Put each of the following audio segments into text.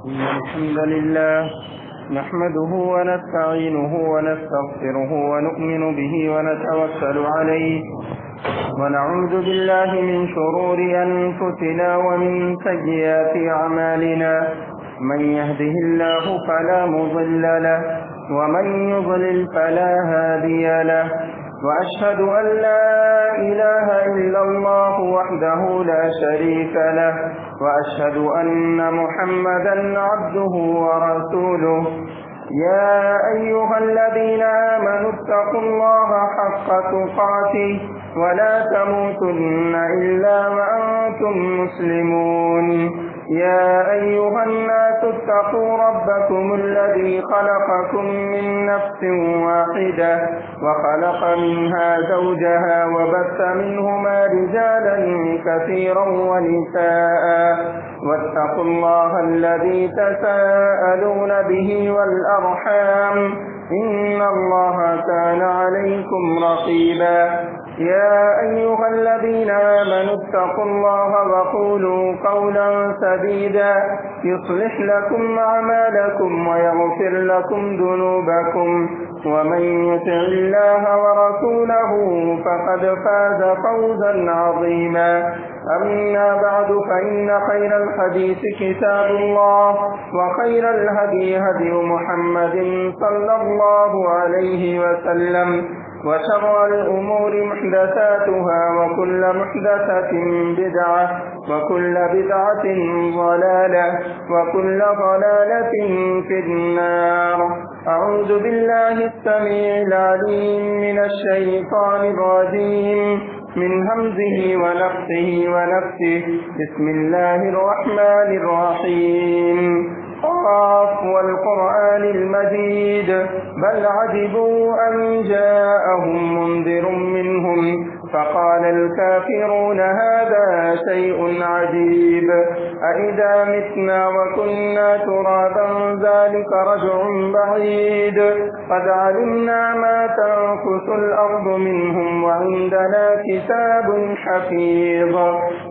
الحمد لله نحمده ونستعينه ونستغفره ونؤمن به ونتوكل عليه ونعوذ بالله من شرور أنفسنا ومن سيئات أعمالنا من يهده الله فلا مضل له ومن يضلل فلا هادي له وأشهد أن لا إله إلا الله وحده لا شريك له وأشهد أن محمدا عبده ورسوله يا أيها الذين آمنوا اتقوا الله حق تقاته ولا تموتن إلا وأنتم مسلمون يا أيها الناس اتقوا ربكم الذي خلقكم من نفس واحدة وخلق منها زوجها وبث منهما رجالا كثيرا ونساء واتقوا الله الذي تساءلون به والأرحام إن الله كان عليكم رقيبا يا أيها الذين آمنوا اتقوا الله وقولوا قولا سديدا يصلح لكم أعمالكم ويغفر لكم ذنوبكم ومن يطع الله ورسوله فقد فاز فوزا عظيما أما بعد فإن خير الحديث كتاب الله وخير الهدي هدي محمد صلى الله عليه وسلم وشر الأمور محدثاتها وكل محدثة بدعة وكل بدعة ضلالة وكل ضلالة في النار. أعوذ بالله السميع العليم من الشيطان الرجيم من همزه ونفسه ونفسه. بسم الله الرحمن الرحيم. قاف والقرآن المجيد بل عجبوا أن جاءهم منذر منهم فقال الكافرون هذا شيء عجيب أإذا متنا وكنا ترابا ذلك رجع بعيد قد علمنا ما تنقص الأرض منهم وعندنا كتاب حفيظ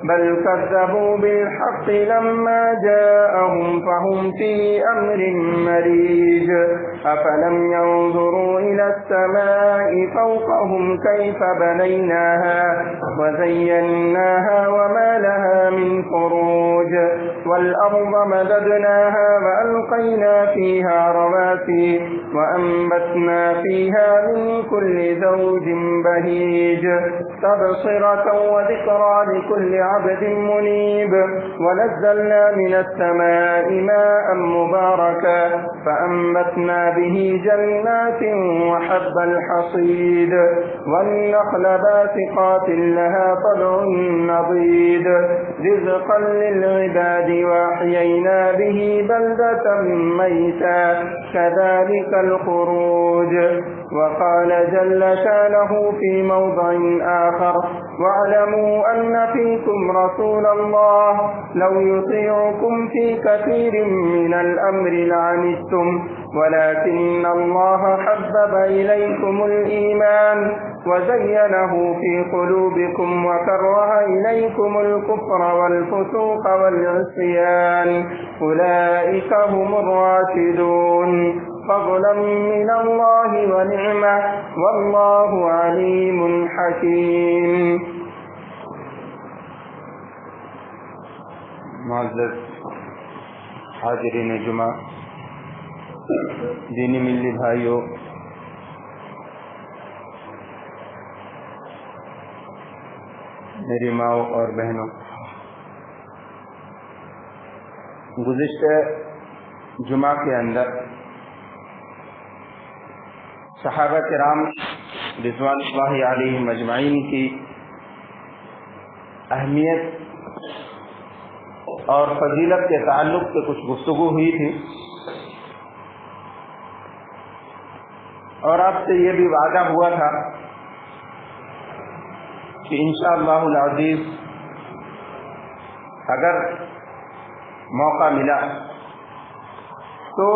بل كذبوا بالحق لما جاءهم فهم في أمر مريج أفلم ينظروا إلى السماء فوقهم كيف بنيناها وزيناها وما لها من فروج والأرض مددناها وألقينا فيها رواسي وأنبتنا فيها من كل زوج بهيج تبصرة وذكرى لكل عبد منيب ونزلنا من السماء ماء مباركا فأنبتنا به جنات وحب الحصيد والنخل باسقات لها طلع نضيد رزقا للعباد وأحيينا به بلدة ميتا كذلك الخروج. وقال جل شانه في موضع آخر واعلموا أن فيكم رسول الله لو يطيعكم في كثير من الأمر لعنتم ولكن الله حبب إليكم الإيمان وزينه في قلوبكم وكره إليكم الكفر والفسوق والعصيان أولئك هم الراشدون فضلا من الله ونعمة والله عليم حكيم. معزز حاضرین جمعہ، دینی ملی بھائیوں، میری ماں اور بہنوں، گزشتہ جمعہ کے اندر صحابہ کرام رضوان اللہ علیہم اجمعین کی اہمیت اور فضیلت کے تعلق سے کچھ گفتگو ہوئی تھی، اور آپ سے یہ بھی وعدہ ہوا تھا کہ انشاءاللہ العزیز اگر موقع ملا تو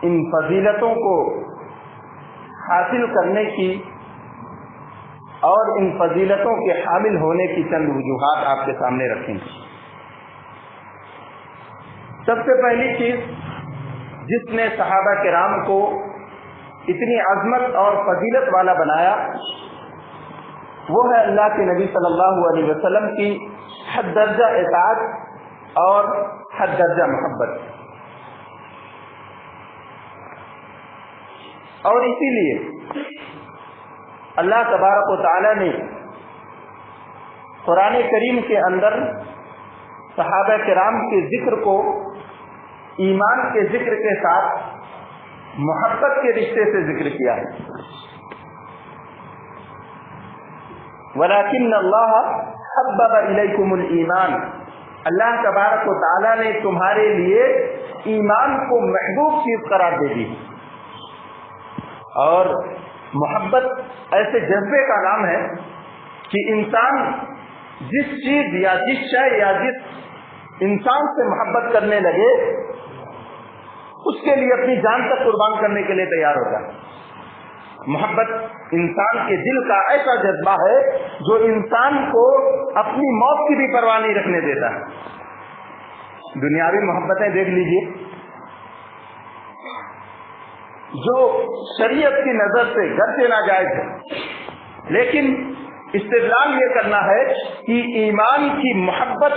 ان فضیلتوں کو حاصل کرنے کی اور ان فضیلتوں کے حامل ہونے کی چند وجوہات آپ کے سامنے رکھیں گے۔ سب سے پہلی چیز جس نے صحابہ کرام کو اتنی عظمت اور فضیلت والا بنایا وہ ہے اللہ کے نبی صلی اللہ علیہ وسلم کی حد درجہ اطاعت اور حد درجہ محبت. اور اسی لیے اللہ تبارک و تعالی نے قرآن کریم کے اندر صحابہ کرام کے ذکر کو ایمان کے ذکر کے ساتھ محبت کے رشتے سے ذکر کیا ہے. وَلَكِنَّ اللَّهَ حَبَّبَ إِلَيْكُمُ الْإِيمَانَ، اللہ تبارک و تعالی نے تمہارے لیے ایمان کو محبوب چیز قرار دے دی. اور محبت ایسے جذبے کا نام ہے کہ انسان جس چیز یا جس شے یا جس انسان سے محبت کرنے لگے اس کے لیے اپنی جان تک قربان کرنے کے لیے تیار ہوتا ہے. محبت انسان کے دل کا ایسا جذبہ ہے جو انسان کو اپنی موت کی بھی پرواہ نہیں رکھنے دیتا ہے. دنیاوی محبتیں دیکھ لیجئے جو شریعت کی نظر سے گرچہ ناجائز ہے، لیکن استدلال یہ کرنا ہے کہ ایمان کی محبت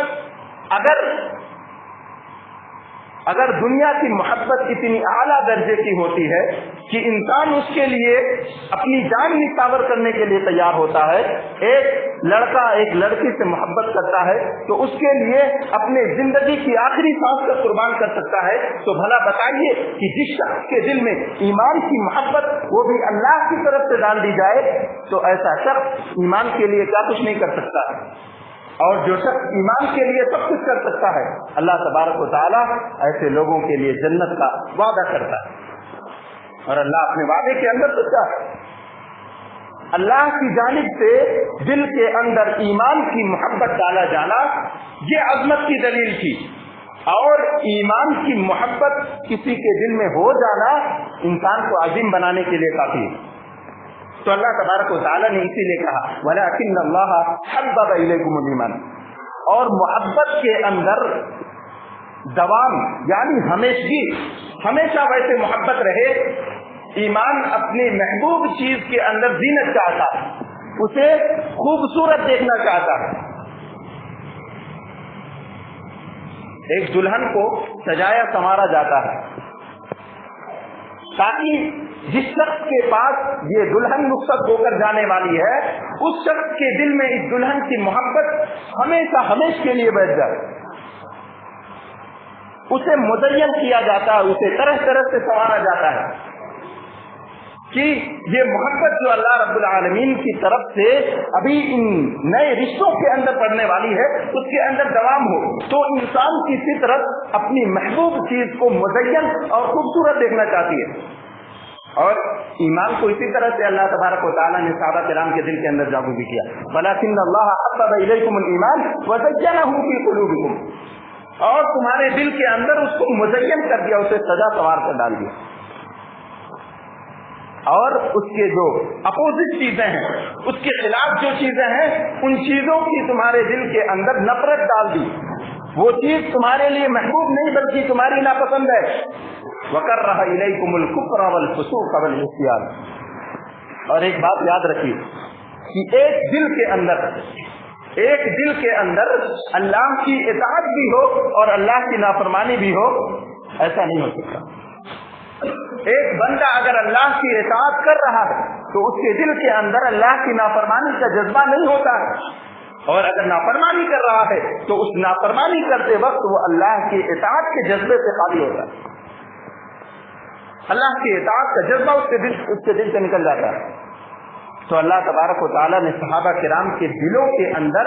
اگر دنیا کی محبت اتنی اعلیٰ درجے کی ہوتی ہے کہ انسان اس کے لیے اپنی جان نچھاور کرنے کے لیے تیار ہوتا ہے. ایک لڑکا ایک لڑکی سے محبت کرتا ہے تو اس کے لیے اپنے زندگی کی آخری سانس کا قربان کر سکتا ہے. تو بھلا بتائیے کہ جس شخص کے دل میں ایمان کی محبت وہ بھی اللہ کی طرف سے ڈال دی جائے تو ایسا شخص ایمان کے لیے کیا کچھ نہیں کر سکتا. اور جو شخص ایمان کے لیے سب کچھ کر سکتا ہے اللہ تبارک و تعالیٰ ایسے لوگوں کے لیے جنت کا وعدہ کرتا ہے. اور اللہ اپنے وعدے کے اندر سچا ہے. اللہ کی جانب سے دل کے اندر ایمان کی محبت ڈالا جانا یہ عظمت کی دلیل تھی. اور ایمان کی محبت کسی کے دل میں ہو جانا انسان کو عظیم بنانے کے لیے کافی ہے. تو اللہ تبارک و تعالیٰ نے اسی لیے کہا وَلَكِنَّ اللَّهَ حَبَّبَ إِلَيْكُمُ الْإِيمَانَ. اور محبت کے اندر دوام یعنی ہمیشگی، ہمیشہ ویسے محبت رہے. ایمان اپنی محبوب چیز کے اندر زینت چاہتا ہے، اسے خوبصورت دیکھنا چاہتا ہے. ایک دلہن کو سجایا سنوارا جاتا ہے تاکہ جس شخص کے پاس یہ دلہن رخصت ہو کر جانے والی ہے اس شخص کے دل میں اس دلہن کی محبت ہمیشہ ہمیشہ کے لیے بیٹھ جائے. اسے مزین کیا جاتا ہے، اسے طرح طرح سے سنوارا جاتا ہے کہ یہ محبت جو اللہ رب العالمین کی طرف سے ابھی ان نئے رشتوں کے اندر پڑنے والی ہے اس کے اندر دوام ہو. تو انسان کی فطرت اپنی محبوب چیز کو مزین اور خوبصورت دیکھنا چاہتی ہے. اور ایمان کو اسی طرح سے اللہ تبارک و تعالیٰ نے صحابہ کرام کے دل کے اندر جاگو بھی کیا. وَلَكِنَّ اللَّهَ حَبَّبَ إِلَيْكُمُ الْإِيمَانَ وَزَيَّنَهُ فِي قُلُوبِكُمْ. اور تمہارے دل کے اندر اس کو مزین کر دیا، اسے سجا سنوار کر ڈال دیا. اور اس کے جو اپوزٹ چیزیں ہیں، اس کے خلاف جو چیزیں ہیں، ان چیزوں کی تمہارے دل کے اندر نفرت ڈال دی. وہ چیز تمہارے لیے محبوب نہیں بلکہ تمہاری ناپسند ہے. وَكَرَّهَ إِلَيْكُمُ الْكُفْرَ وَالْفُسُوقَ وَالْعِصْيَانَ. اور ایک بات یاد رکھیے کہ ایک دل کے اندر اللہ کی اطاعت بھی ہو اور اللہ کی نافرمانی بھی ہو، ایسا نہیں ہو سکتا. ایک بندہ اگر اللہ کی اطاعت کر رہا ہے تو اس کے دل کے اندر اللہ کی نافرمانی کا جذبہ نہیں ہوتا ہے، اور اگر نافرمانی کر رہا ہے تو اس نافرمانی کرتے وقت وہ اللہ کی اطاعت کے جذبے سے خالی ہوتا ہے. اللہ کی اطاعت کا جذبہ اس کے دل سے نکل جاتا ہے. تو اللہ تبارک و تعالیٰ نے صحابہ کرام کے دلوں کے اندر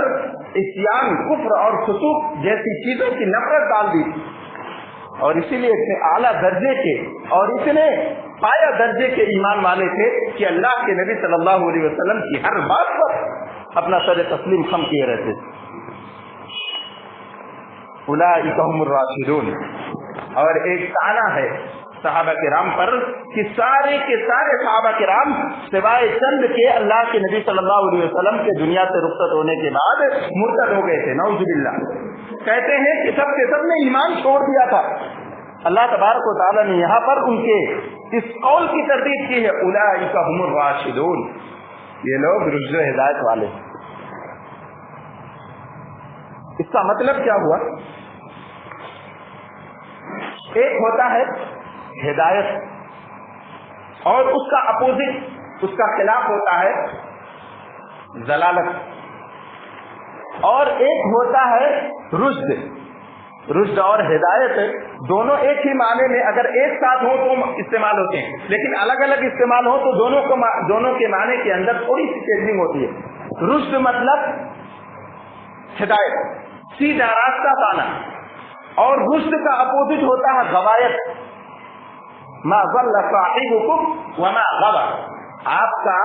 عصیان، کفر اور فسوق جیسی چیزوں کی نفرت ڈال دی. اور اسی لیے اتنے اعلیٰ درجے کے اور اتنے پایہ درجے کے ایمان والے تھے کہ اللہ کے نبی صلی اللہ علیہ وسلم کی ہر بات پر اپنا سر تسلیم خم کیے رہتے تھے. اولئک هم الراشدون. اور ایک تانا ہے صحابہ کرام پر کہ سارے کے سارے صحابہ کرام سوائے چند کے اللہ کے نبی صلی اللہ علیہ وسلم کے دنیا سے رخصت ہونے کے بعد مرتد ہو گئے تھے، نعوذ باللہ. کہتے ہیں کہ سب کے سب نے ایمان چھوڑ دیا تھا. اللہ تبارک و تعالیٰ نے یہاں پر ان کے اس قول کی تردید کی ہے اولئک هم الراشدون، یہ لوگ رشد و ہدایت والے. اس کا مطلب کیا ہوا؟ ایک ہوتا ہے ہدایت اور اس کا اپوزٹ، اس کا خلاف ہوتا ہے ضلالت، اور ایک ہوتا ہے رشد. رشد اور ہدایت دونوں ایک ہی معنی میں اگر ایک ساتھ ہو تو استعمال ہوتے ہیں، لیکن الگ الگ استعمال ہو تو دونوں کے معنی کے اندر تھوڑی سی چینجنگ ہوتی ہے. رشد مطلب ہدایت، سیدھا راستہ پانا، اور رشد کا اپوزٹ ہوتا ہے غوایت. ما ضل صاحبکم وما غوى، آپ کا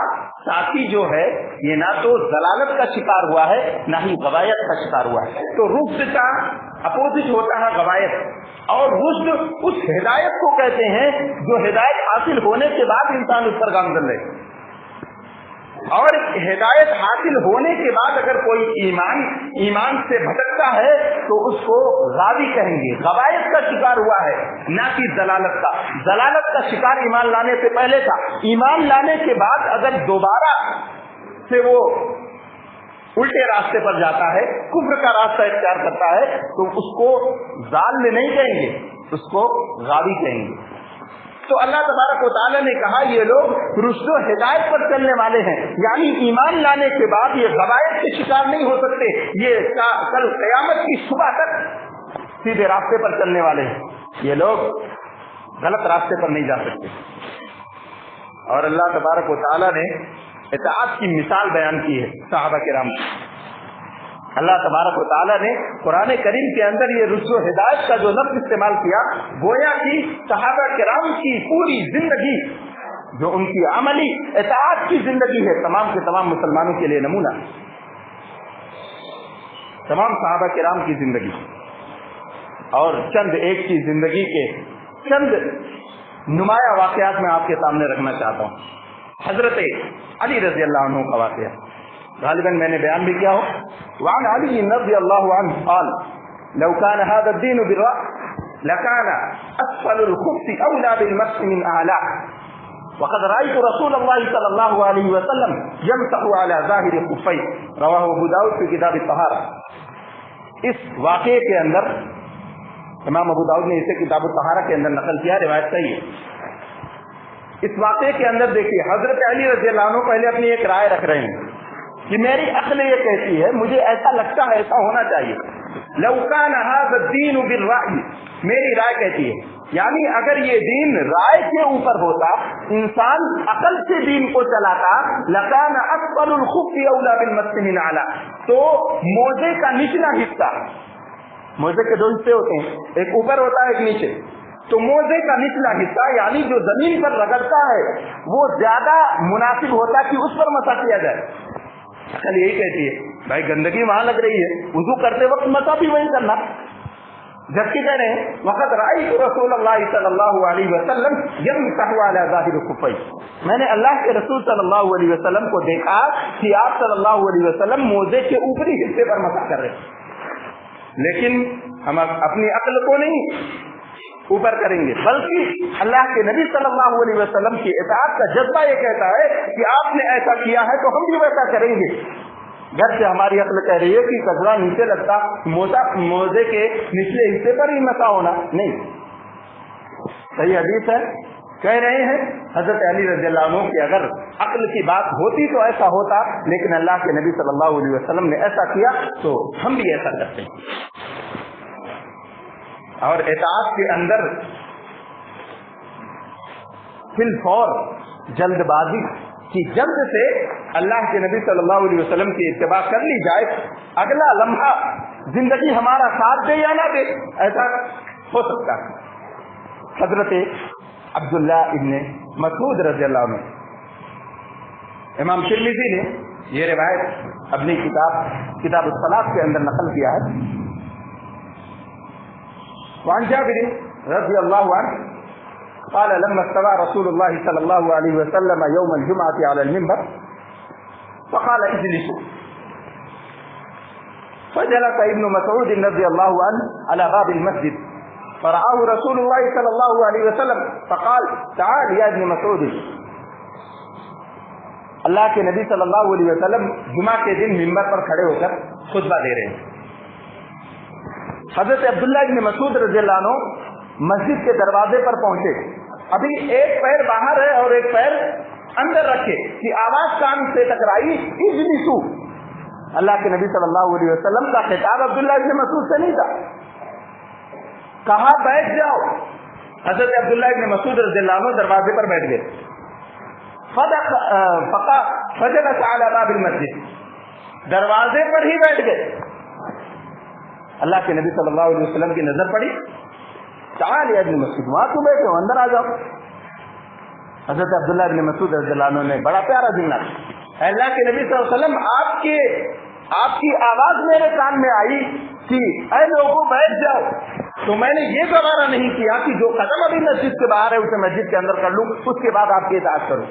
ساتھی جو ہے یہ نہ تو ضلالت کا شکار ہوا ہے نہ ہی غوایت کا شکار ہوا ہے. تو رشد کا اپوزٹ ہوتا ہے غوایت، اور رشد اس ہدایت کو کہتے ہیں جو ہدایت حاصل ہونے کے بعد انسان اس پر گامزن رہے. اور ہدایت حاصل ہونے کے بعد اگر کوئی ایمان سے بھٹکتا ہے تو اس کو غاوی کہیں گے، غوایت کا شکار ہوا ہے نہ کہ ضلالت کا. ضلالت کا شکار ایمان لانے سے پہلے تھا، ایمان لانے کے بعد اگر دوبارہ سے وہ الٹے راستے پر جاتا ہے، کفر کا راستہ اختیار کرتا ہے، تو اس کو ضال نہیں کہیں گے، اس کو غاوی کہیں گے. تو اللہ تبارک و تعالیٰ نے کہا یہ لوگ رشد و ہدایت پر چلنے والے ہیں، یعنی ایمان لانے کے بعد یہ غوایت کے شکار نہیں ہو سکتے، یہ کل قیامت کی صبح تک سیدھے راستے پر چلنے والے ہیں. یہ لوگ غلط راستے پر نہیں جا سکتے. اور اللہ تبارک و تعالیٰ نے اطاعت کی مثال بیان کی ہے صحابہ کرام کی. اللہ تبارک و تعالیٰ نے قرآن کریم کے اندر یہ رشد و ہدایت کا جو لفظ استعمال کیا، گویا کہ صحابہ کرام کی پوری زندگی جو ان کی عملی اطاعت کی زندگی ہے، تمام کے تمام مسلمانوں کے لیے نمونہ. تمام صحابہ کرام کی زندگی اور چند ایک کی زندگی کے چند نمایاں واقعات میں آپ کے سامنے رکھنا چاہتا ہوں. حضرت علی رضی اللہ عنہ کا واقعہ غالباً میں نے بیان بھی کیا ہو. وعن علی رضی اللہ عنہ قال لو كان هذا الدين بالرأي لكان اسفل الخف اولى بالمسح من اعلاه وقد رأيت رسول الله صلى الله عليه وسلم يمسح على ظاهر خفيه رواه ابو داؤد في كتاب الطهارة. اس واقعے کے اندر امام ابو داؤد نے اسے کتاب الطہارہ کے اندر نقل کیا، روایت صحیح ہے. اس واقعے کے اندر دیکھیے حضرت علی رضی اللہ عنہ پہلے اپنی ایک رائے رکھ رہے ہیں کہ میری عقل یہ کہتی ہے، مجھے ایسا لگتا ہے ایسا ہونا چاہیے. لو كان هذا الدين بالرأي، میری رائے کہتی ہے، یعنی اگر یہ دین رائے کے اوپر ہوتا، انسان عقل سے دین کو چلاتا، لكان اسفل الخف اولى بالمسح من اعلى، تو موزے کا نچلا حصہ، موزے کے دو حصے ہوتے ہیں، ایک اوپر ہوتا ہے ایک نیچے، تو موزے کا نچلا حصہ یعنی جو زمین پر رگڑتا ہے وہ زیادہ مناسب ہوتا کہ اس پر مسح کیا جائے. عقل یہی کہتی ہے بھائی گندگی وہاں لگ رہی ہے، وضو کرتے وقت مسح بھی وہیں کرنا. جبکہ کہہ رہے ہیں وقت رأیت رسول اللہ صلی اللہ علیہ وسلم یمسح علی ظاہر خفیہ، میں نے اللہ کے رسول صلی اللہ علیہ وسلم کو دیکھا کہ آپ صلی اللہ علیہ وسلم موزے کے اوپری حصے پر مسح کر رہے ہیں. لیکن ہم اپنی عقل کو نہیں اوپر کریں گے، بلکہ اللہ کے نبی صلی اللہ علیہ وسلم کی اطاعت کا جذبہ یہ کہتا ہے کہ آپ نے ایسا کیا ہے تو ہم بھی ویسا کریں گے. گھر سے ہماری عقل کہہ رہی ہے کہ کچرا نیچے لگتا، موزے کے نچلے حصے پر ہی مسا ہونا نہیں. صحیح حدیث ہے، کہہ رہے ہیں حضرت علی رضی اللہ عنہ کہ اگر عقل کی بات ہوتی تو ایسا ہوتا، لیکن اللہ کے نبی صلی اللہ علیہ وسلم نے ایسا کیا تو ہم بھی ایسا کرتے ہیں. اور اطاعت کے اندر فی الفور جلد بازی کی، جلد سے اللہ کے نبی صلی اللہ علیہ وسلم کی اتباع کر لی جائے، اگلا لمحہ زندگی ہمارا ساتھ دے یا نہ دے ایسا ہو سکتا ہے. حضرت عبداللہ ابن مسعود رضی اللہ عنہ، امام ترمذی نے یہ روایت اپنی کتاب الصلاۃ کے اندر نقل کیا ہے. وعن جابر رضی اللہ عنہ قال لما استوى رسول الله صلى الله عليه وسلم يوم الجمعة على المنبر فقال اجلسوا فجلس ابن مسعود رضی اللہ عنہ علی باب المسجد فرآه رسول اللہ صلی اللہ علیہ وسلم فقال تعال یا ابن مسعود. اللہ کے نبی صلی اللہ علیہ وسلم جمعہ کے دن منبر پر کھڑے ہو کر خطبہ دے رہے ہیں. حضرت عبداللہ ابن مسعود رضی اللہ عنہ مسجد کے دروازے پر پہنچے. ابھی ایک پیر باہر ہے اور ایک پیر اندر رکھے کہ آواز کان سے ٹکرائی. اجلسو. اللہ کے نبی صلی اللہ علیہ وسلم کا خطاب عبداللہ ابن مسعود سے نہیں تھا. کہا بیٹھ جاؤ. حضرت عبداللہ ابن مسعود رضی اللہ عنہ دروازے پر بیٹھ گئے. فجلس علی باب المسجد. دروازے پر ہی بیٹھ گئے. اللہ کے نبی صلی اللہ علیہ وسلم کی نظر پڑی. تعال یا ابن مسعود, وہاں تو بیٹھے ہو, اندر آ جاؤ. حضرت عبداللہ ابن مسعود رضی اللہ عنہ نے بڑا پیارا جملہ, اللہ کے نبی صلی اللہ علیہ وسلم آپ کی آواز میرے کان میں آئی کہ اے لوگوں بیٹھ جاؤ, تو میں نے یہ گوارا نہیں کیا کہ جو قدم ابھی مسجد کے باہر ہے اسے مسجد کے اندر کر لوں, اس کے بعد آپ کی اطاعت کروں.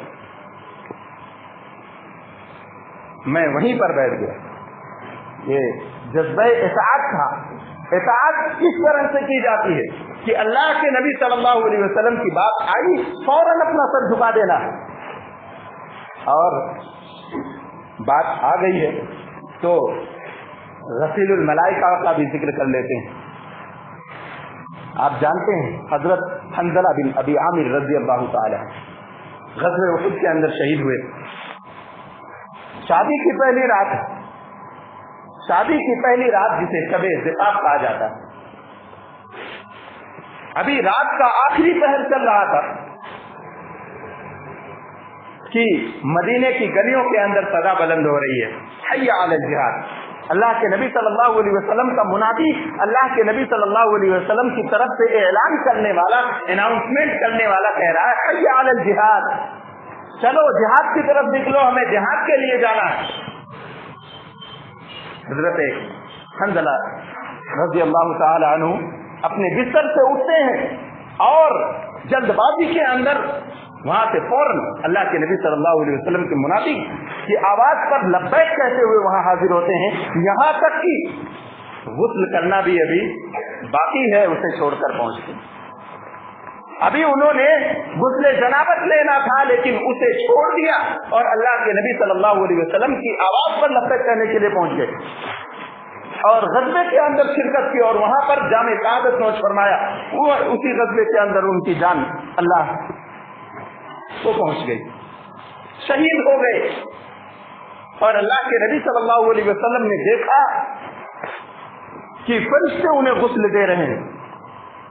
میں وہیں پر بیٹھ گیا. یہ جذبہ اطاعت تھا. اطاعت کس طرح سے کی جاتی ہے کہ اللہ کے نبی صلی اللہ علیہ وسلم کی بات آئی فوراً اپنا سر جھکا دینا ہے, اور بات آ گئی ہے تو غسیل الملائکہ کا بھی ذکر کر لیتے ہیں. آپ جانتے ہیں حضرت حنظلہ بن ابی عامر رضی اللہ تعالی غزوہ احد کے اندر شہید ہوئے. شادی کی پہلی رات جسے شب زفاف کہا جاتا ہے. ابھی رات کا آخری پہر چل رہا تھا کہ مدینے کی گلیوں کے اندر صدا بلند ہو رہی ہے, حی علی الجہاد. اللہ کے نبی صلی اللہ علیہ وسلم کا منادی اللہ کے نبی صلی اللہ علیہ وسلم کی طرف سے اعلان کرنے والا, اناؤنسمنٹ کرنے والا کہہ رہا ہے حی علی الجہاد, چلو جہاد کی طرف نکلو, ہمیں جہاد کے لیے جانا ہے. حضرت حنظلہ رضی اللہ تعالی عنہ اپنے بستر سے اٹھتے ہیں اور جلد بازی کے اندر وہاں سے فوراً اللہ کے نبی صلی اللہ علیہ وسلم کے منادی کی آواز پر لبیک کہتے ہوئے وہاں حاضر ہوتے ہیں. یہاں تک کہ غسل کرنا بھی ابھی باقی ہے, اسے چھوڑ کر پہنچتے. ابھی انہوں نے غسل جنابت لینا تھا لیکن اسے چھوڑ دیا اور اللہ کے نبی صلی اللہ علیہ وسلم کی آواز پر لبیک کہنے کے لیے پہنچ گئے اور غزوے کے اندر شرکت کی اور وہاں پر جام شہادت نوش فرمایا. وہ اسی غزوے کے اندر ان کی جان اللہ کو پہنچ گئی, شہید ہو گئے. اور اللہ کے نبی صلی اللہ علیہ وسلم نے دیکھا کہ فرشتے انہیں غسل دے رہے ہیں,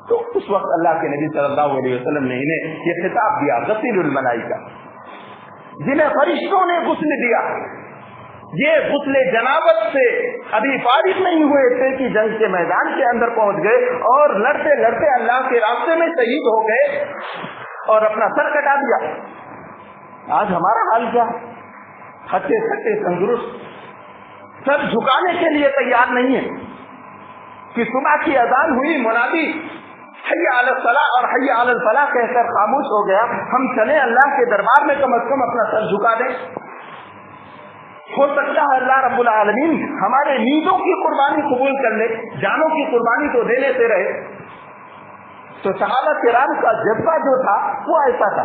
تو اس وقت اللہ کے نبی صلی اللہ علیہ وسلم نے انہیں یہ خطاب دیا غسیل الملائکہ, جنہیں فرشتوں نے غسل دیا. یہ غسل جنابت سے ابھی فارغ نہیں ہوئے تھے کہ جنگ کے میدان کے اندر پہنچ گئے اور لڑتے لڑتے اللہ کے راستے میں شہید ہو گئے اور اپنا سر کٹا دیا. آج ہمارا حال کیا, ہٹے کٹے تندرست سر جھکانے کے لیے تیار نہیں ہے کہ صبح کی اذان ہوئی, منادی حی علی الصلاۃ اور حی علی الفلاح کہہ کر خاموش ہو گیا. ہم چلیں اللہ کے دربار میں کم از کم اپنا سر جھکا دیں. ہو سکتا ہے اللہ رب العالمین ہمارے نیندوں کی قربانی قبول کر لے, جانوں کی قربانی تو دینے سے رہے. تو صحابہ کرام کا جذبہ جو تھا وہ ایسا تھا.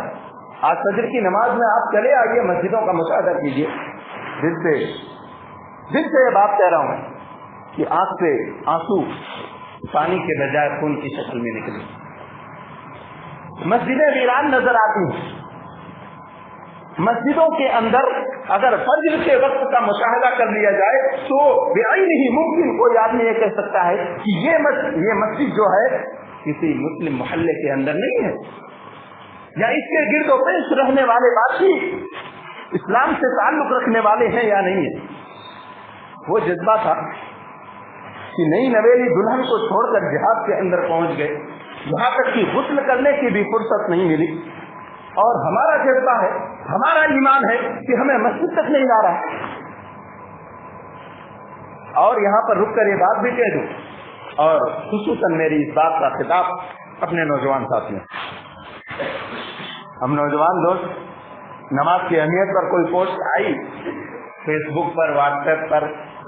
آج فجر کی نماز میں آپ چلے آئیے, مسجدوں کا مشاہدہ کیجیے. دل سے یہ بات کہہ رہا ہوں کہ آنکھ سے آنسو پانی کے بجائے خون کی شکل میں نکلے. مسجدیں ویران نظر آتی ہیں. مسجدوں کے اندر اگر فجر کے وقت کا مشاہدہ کر لیا جائے تو بعین ہی ممکن کوئی آدمی یہ کہہ سکتا ہے کہ یہ مسجد جو ہے کسی مسلم محلے کے اندر نہیں ہے, یا اس کے گرد و پیش رہنے والے باقی اسلام سے تعلق رکھنے والے ہیں یا نہیں ہے. وہ جذبہ تھا کہ نئی نویلی دلہن کو چھوڑ کر جہاد کے اندر پہنچ گئے, یہاں تک کہ غسل کرنے کی بھی فرصت نہیں ملی. اور ہمارا جذبہ ہے, ہمارا ایمان ہے کہ ہمیں مسجد تک نہیں آ رہا. اور یہاں پر رک کر یہ بات بھی کہہ دوں, اور خصوصاً میری اس بات کا خطاب اپنے نوجوان ساتھیوں. ہم نوجوان دوست نماز کی اہمیت پر کوئی پوسٹ آئی فیس بک پر, واٹس ایپ پر,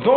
2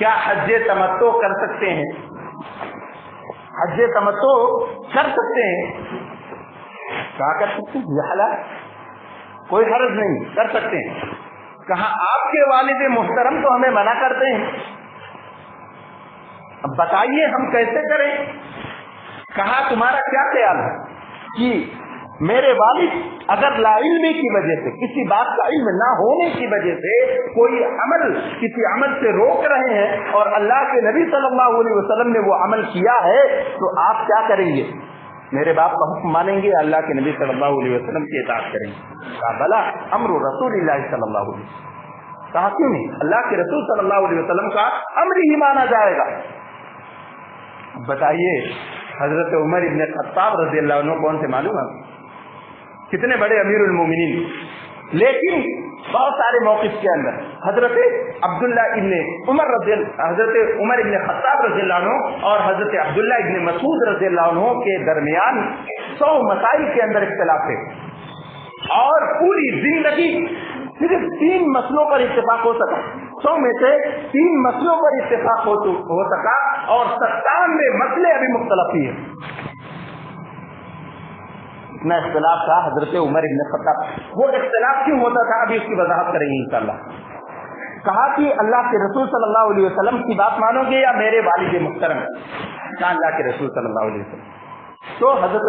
کیا حج تمتع کر سکتے ہیں؟ حج تمتع کر سکتے ہیں؟ کہا کر سکتے ہیں، یہ حلال، کوئی حرج نہیں، کر سکتے ہیں۔ کہا آپ کے والد محترم تو ہمیں منع کرتے ہیں، اب بتائیے ہم کیسے کریں؟ کہا تمہارا کیا خیال ہے کہ میرے والد اگر لا علمی کی وجہ سے، کسی بات کا علم نہ ہونے کی وجہ سے کوئی عمل، کسی عمل سے روک رہے ہیں اور اللہ کے نبی صلی اللہ علیہ وسلم نے وہ عمل کیا ہے، تو آپ کیا کریں گے؟ میرے باپ کا حکم مانیں گے، اللہ کے نبی صلی اللہ علیہ وسلم کی اطاعت کریں گے؟ کہا بلا امر رسول اللہ صلی اللہ علیہ وسلم۔ کہا کیوں نہیں؟ اللہ کے رسول صلی اللہ علیہ وسلم کا امر ہی مانا جائے گا۔ بتائیے حضرت عمر ابن خطاب رضی اللہ عنہ کون سے معلوم ہے؟ کتنے بڑے امیر المومنین، لیکن بہت سارے موقف کے اندر حضرت عبداللہ ابن عمر حضرت عمر ابن خطاب رضی اللہ عنہ اور حضرت عبداللہ ابن مسعود رضی اللہ عنہ کے درمیان 100 مسائل کے اندر اختلاف ہے، اور پوری زندگی صرف 3 مسئلوں پر اتفاق ہو سکا، 100 میں سے 3 مسئلوں پر اتفاق ہو سکا، اور 97 مسئلے ابھی مختلف ہی ہیں۔ اتنا اختلاف تھا حضرت عمر ابن خطاب۔ وہ اختلاف کیوں ہوتا تھا ابھی اس کی وضاحت کریں گے انشاءاللہ۔ کہا کہ اللہ کے رسول صلی اللہ علیہ وسلم کی بات مانو گے یا میرے والد محترم؟ کہا اللہ کے رسول صلی اللہ علیہ وسلم۔ تو حضرت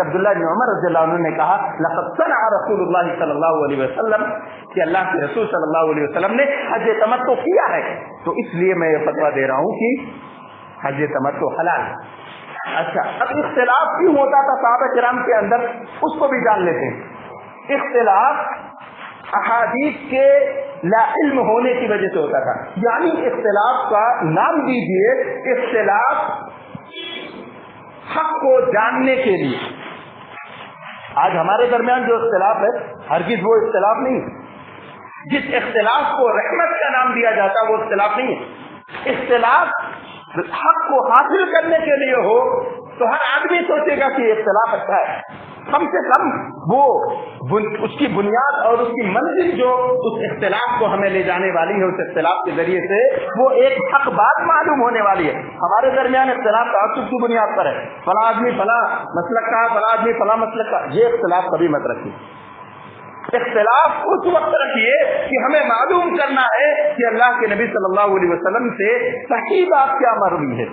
عبداللہ بن عمر رضی اللہ عنہ نے کہا لقد صنع رسول اللہ صلی اللہ علیہ وسلم، کہ اللہ کے رسول صلی اللہ علیہ وسلم نے حج تمتع کیا ہے، تو اس لیے میں یہ فتویٰ دے رہا ہوں کہ حج تمتع حلال ہے۔ اچھا، اب اختلاف کیوں ہوتا تھا صحابہ کرام کے اندر، اس کو بھی جان لیتے ہیں۔ اختلاف احادیث کے لا علم ہونے کی وجہ سے ہوتا تھا، یعنی اختلاف کا نام دیجیے اختلاف حق کو جاننے کے لیے۔ آج ہمارے درمیان جو اختلاف ہے ہرگز وہ اختلاف نہیں ہے۔ جس اختلاف کو رحمت کا نام دیا جاتا ہے وہ اختلاف نہیں ہے۔ اختلاف حق کو حاصل کرنے کے لیے ہو تو ہر آدمی سوچے گا کہ اختلاف اچھا ہے، کم سے کم وہ اس کی بنیاد اور اس کی منزل جو اس اختلاف کو ہمیں لے جانے والی ہے، اس اختلاف کے ذریعے سے وہ ایک حق بات معلوم ہونے والی ہے۔ ہمارے درمیان اختلاف تعصب کی بنیاد پر ہے، فلاں آدمی فلاں مسلک کا، فلاں آدمی فلاں مسلک کا، یہ اختلاف کبھی مت رکھیے۔ اختلاف اس وقت رکھیے کہ ہمیں معلوم کرنا ہے کہ اللہ کے نبی صلی اللہ علیہ وسلم سے صحیح بات کیا مروی ہے،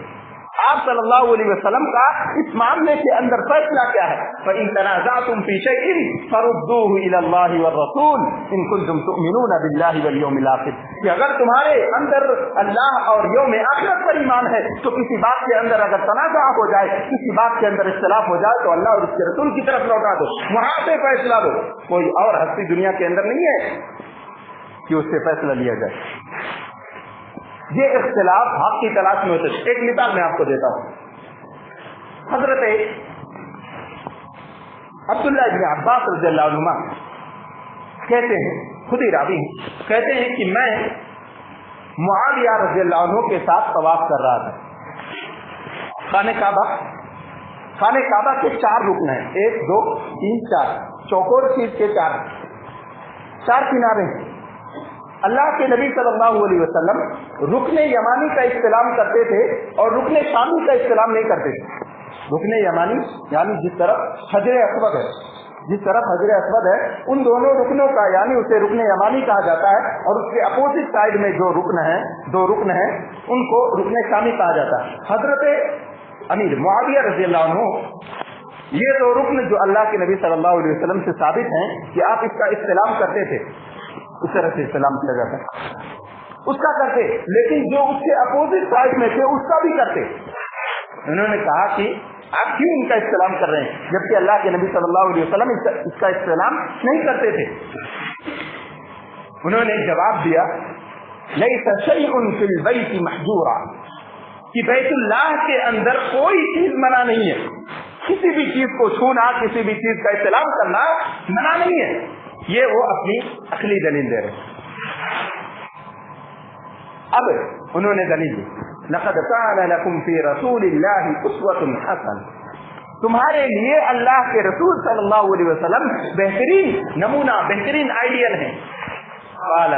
آپ صلی اللہ علیہ وسلم کا اس معاملے کے اندر فیصلہ کیا ہے۔ فَإِن تَنَازَعْتُمْ فِي شَيْءٍ فَرُدُّوهُ إِلَى اللَّهِ وَالرَّسُولِ إِن كُنتُمْ تُؤْمِنُونَ بِاللَّهِ وَالْيَوْمِ الْآخِرِ، کہ اگر تمہارے اندر اللہ اور یوم آخرت پر ایمان ہے تو کسی بات کے اندر اگر تنازع ہو جائے، کسی بات کے اندر اختلاف ہو جائے تو اللہ اور اس کے رسول کی طرف لوٹا دو، وہاں سے فیصلہ دو۔ کوئی اور ہستی دنیا کے اندر نہیں ہے کہ اس سے فیصلہ لیا جائے۔ یہ اختلاف حق کی تلاش میں ہوتے ہیں۔ ایک مثال میں آپ کو دیتا ہوں۔ حضرت عبداللہ بن عباس رضی اللہ عنہ کہتے ہیں، خود ہی راوی ہیں، کہتے ہیں کہ میں معاویہ رضی اللہ عنہ کے ساتھ طواف کر رہا تھا۔ خانہ کعبہ کے 4 رکن ہیں، 1 2 3 4، چوکور چیز کے 4 کنارے ہیں۔ اللہ کے نبی صلی اللہ علیہ وسلم رکن یمانی کا استلام کرتے تھے اور رکن شامی کا استلام نہیں کرتے تھے۔ رکن یمانی یعنی جس طرف حجر اسود ہے ان دونوں رکنوں کا، یعنی اسے رکن یمانی کہا جاتا ہے، اور اس کے اپوزٹ سائڈ میں جو 2 رکن ہیں ان کو رکن شامی کہا جاتا ہے۔ حضرت امیر معاویہ رضی اللہ عنہ یہ 2 رکن جو اللہ کے نبی صلی اللہ علیہ وسلم سے ثابت ہیں کہ آپ اس کا استلام کرتے تھے، اس طرح سے استلام کیا جاتا ہے، اس کا کرتے، لیکن جو اس کے اپوزٹ سائڈ میں تھے اس کا بھی کرتے۔ انہوں نے کہا کہ آپ کیوں ان کا استلام کر رہے ہیں جبکہ اللہ کے نبی صلی اللہ علیہ وسلم اس کا استلام نہیں کرتے تھے؟ انہوں نے جواب دیا ليس شيء في البيت محجورا، کہ بیت اللہ کے اندر کوئی چیز منع نہیں ہے، کسی بھی چیز کو چھونا، کسی بھی چیز کا استلام کرنا منع نہیں ہے۔ یہ وہ اپنی عقلی دلیل دے رہے۔ اب انہوں نے دلیل دی لقد كان لكم في رسول الله اسوة حسنة، تمہارے لیے اللہ کے رسول صلی اللہ علیہ وسلم بہترین نمونہ، بہترین آئیڈیل ہے۔ قال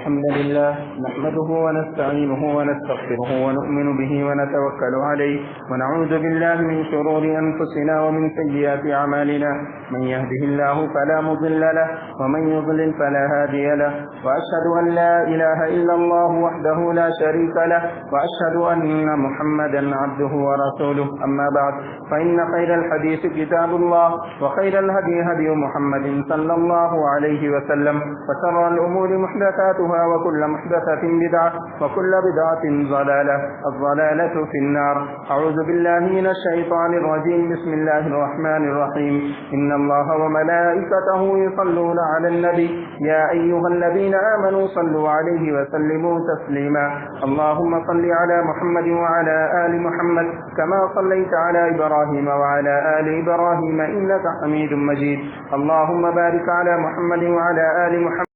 الحمد لله نحمده ونستعينه ونستغفره ونؤمن به ونتوكل عليه ونعوذ بالله من شرور أنفسنا ومن سيئات أعمالنا من يهده الله فلا مضل له ومن يضلل فلا هادي له وأشهد أن لا إله إلا الله وحده لا شريك له وأشهد أن محمدا عبده ورسوله أما بعد فإن خير الحديث كتاب الله وخير الهدي هدي محمد صلى الله عليه وسلم وشر الأمور محدثاتها وكل محدثة بدعة وكل بدعة ضلالة الضلالة في النار أعوذ بالله من الشيطان الرجيم بسم الله الرحمن الرحيم إن الله وملائكته يصلون على النبي يا أيها الذين آمنوا صلوا عليه وسلموا تسليما اللهم صل على محمد وعلى آل محمد كما صليت على إبراهيم وعلى آل إبراهيم إنك حميد مجيد اللهم بارك على محمد وعلى آل محمد